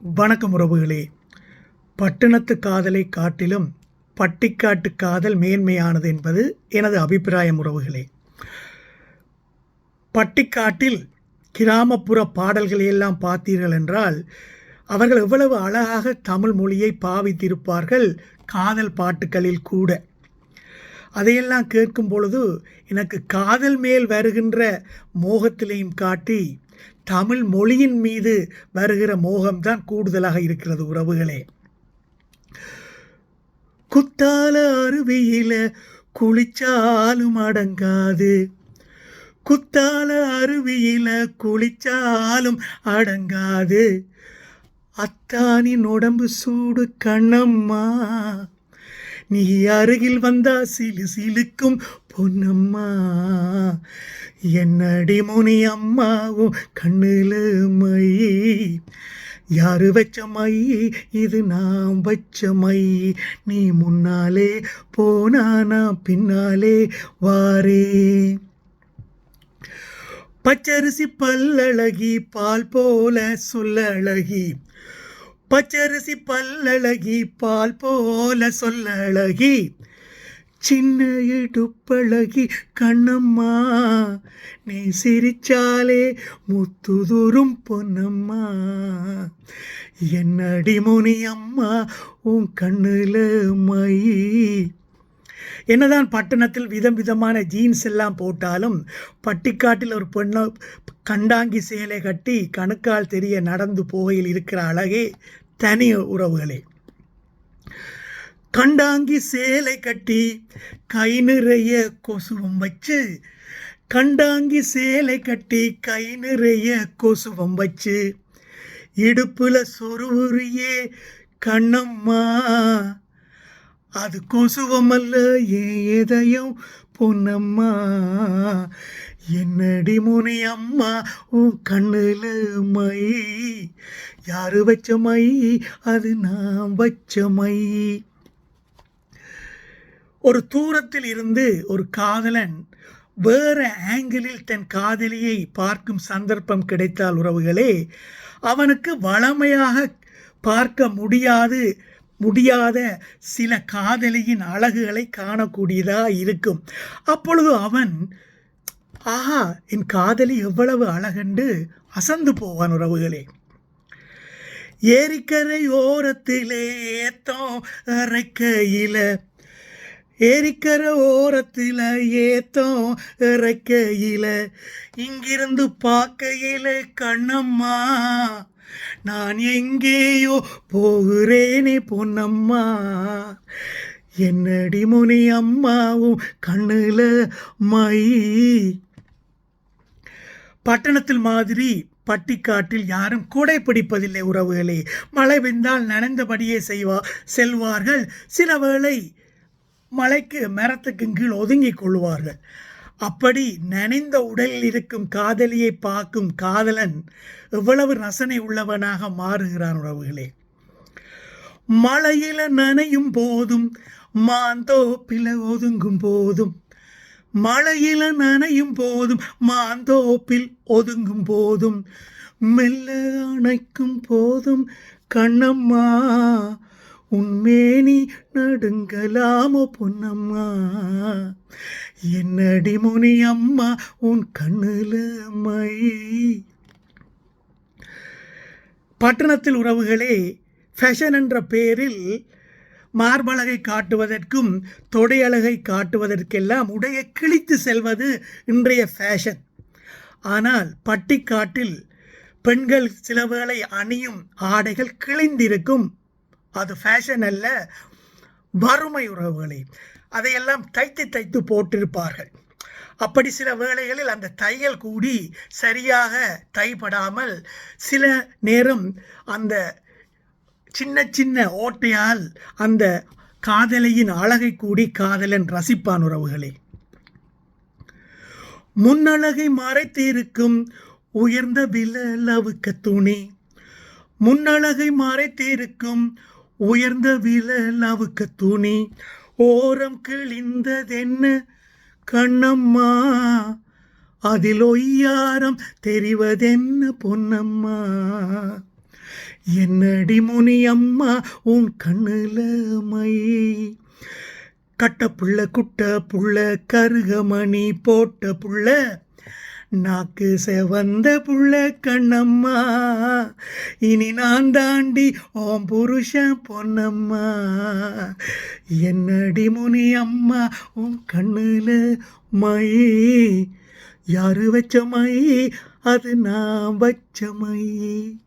வணக்கம் உறவுகளே. பட்டணத்து காதலை காட்டிலும் பட்டிக்காட்டு காதல் மேன்மையானது என்பது எனது அபிப்பிராயம் உறவுகளே. பட்டிக்காட்டில் கிராமப்புற பாடல்களை எல்லாம் பார்த்தீர்கள் என்றால் அவர்கள் எவ்வளவு அழகாக தமிழ் மொழியை பாவித்திருப்பார்கள் காதல் பாட்டுகளில் கூட. அதையெல்லாம் கேட்கும் பொழுது எனக்கு காதல் மேல் வருகின்ற மோகத்திலையும் காட்டி தமிழ் மொழியின் மீது வருகிற மோகம்தான் கூடுதலாக இருக்கிறது உறவுகளே. குத்தால அருவியில குளிச்சாலும் அடங்காது, குத்தால அருவியில குளிச்சாலும் அடங்காது, அத்தானின் உடம்பு சூடு கண்ணம்மா, நீ அருகில் வந்தா சிலு சிலுக்கும் பொன்னம்மா, என்னடி முனி அம்மாவும் கண்ணுல மை, யாரு வச்ச மை இது நான் வச்ச மை, நீ முன்னாலே போனா நான் பின்னாலே வாரே. பச்சரிசி பல்லழகி பால் போல சொல்ல அழகி, பச்சரிசி பல்லழகி பால் போல சொல்ல அழகி, சின்ன இடுப்பழகி கண்ணம்மா, நீ சிரிச்சாலே முத்துதுரும் பொன்னம்மா, என்னடி முனி அம்மா உன் கண்ணுல மை. என்னதான் பட்டணத்தில் விதம் விதமான ஜீன்ஸ் எல்லாம் போட்டாலும் பட்டிக்காட்டில் ஒரு பெண்ணை கண்டாங்கி சேலை கட்டி கணுக்கால் தெரிய நடந்து போகையில் இருக்கிற அழகே தனி உறவுகளே. கண்டாங்கி சேலை கட்டி கை நிறைய கொசுவம் வச்சு, கண்டாங்கி சேலை கட்டி கை நிறைய கொசுவம் வச்சு, இடுப்புல சொருவுரியே கண்ணம்மா, அது கொசுவம் அல்ல ஏன் எதையும் பொன்னம்மா, என்னடி முனி அம்மா உன் கண்ணுல மை, யாரு வச்ச மை அது நான் வச்ச மை. ஒரு தூரத்தில் இருந்து ஒரு காதலன் வேற ஆங்கிளில் தன் காதலியை பார்க்கும் சந்தர்ப்பம் கிடைத்தால் உறவுகளே, அவனுக்கு வளமையாக பார்க்க முடியாத சில காதலியின் அழகுகளை காணக்கூடியதாக இருக்கும். அப்பொழுது அவன் ஆஹா என் காதலி எவ்வளவு அழகென்று அசந்து போவான் உறவுகளே. ஏரிக்கரை ஓரத்திலே ஏத்தம் இறைக்கையில, ஏரிக்கர ஓரத்தில் ஏத்தம் இறைக்கையில, இங்கிருந்து பார்க்கையில கண்ணம்மா, நான் எங்கேயோ போகிறேனே பொன்னம்மா, என்னடி முனி அம்மாவும் கண்ணுல மை. பட்டணத்தில் மாதிரி பட்டிக்காட்டில் யாரும் கூடை பிடிப்பதில்லை உறவுகளே. மழை பெய்தால் நனைந்தபடியே செல்வார்கள். சில வேளை மலைக்கு மரத்துக்கு கீழ் ஒதுங்கிக் கொள்வார்கள். அப்படி நனைந்த உடலில் இருக்கும் காதலியை பார்க்கும் காதலன் எவ்வளவு ரசனை உள்ளவனாக மாறுகிறான் உறவுகளே. மழையில நனையும் போதும் மாந்தோப்பில ஒதுங்கும் போதும், மழையில நனையும் போதும் மாந்தோப்பில் ஒதுங்கும் போதும், மெல்ல அணைக்கும் போதும் கண்ணம்மா, உன்மேனி நடுங்கலாமோ பொன்னம்மா, என்னடி முனி அம்மா உன் கண்ணுல மை. பட்டணத்தில் உறவுகளே ஃபேஷன் என்ற பெயரில் மார்பழகை காட்டுவதற்கும் தொடையழகை காட்டுவதற்கெல்லாம் உடைய கிழித்து செல்வது இன்றைய ஃபேஷன். ஆனால் பட்டிக்காட்டில் பெண்கள் சில வேளை அணியும் ஆடைகள் கிழிந்திருக்கும். அது ஃபேஷன் அல்ல, வறுமை உறவுகளே. அதையெல்லாம் தைத்து போட்டிருப்பார்கள். அப்படி சில வேளைகளில் அந்த தையல் கூடி சரியாக தைப்படாமல் சில நேரம் அந்த சின்ன சின்ன ஓட்டையால் அந்த காதலியின் அழகை கூடி காதலன் ரசிப்பான் உறவுகளே. முன்னழகை மறைத்து இருக்கும் உயர்ந்த விலவுக்க துணி, முன்னழகை மறைத்திருக்கும் உயர்ந்த விலவுக்க துணி, ஓரம் கிழிந்ததென்ன கண்ணம்மா, அதில் ஒய்யாரம் தெரிவதென்ன பொன்னம்மா, என்னடி முனி அம்மா உன் கண்ணுல மை, கட்ட புள்ள குட்ட புள்ள கருகமணி போட்ட புள்ள, நாக்கு செவந்த புள்ள கண்ணம்மா, இனி நான் தாண்டி ஓம் புருஷன் பொன்னம்மா. என்னடி முனி அம்மா உன் கண்ணுல மை, யாரு வச்ச மை அது நான் வச்ச மை.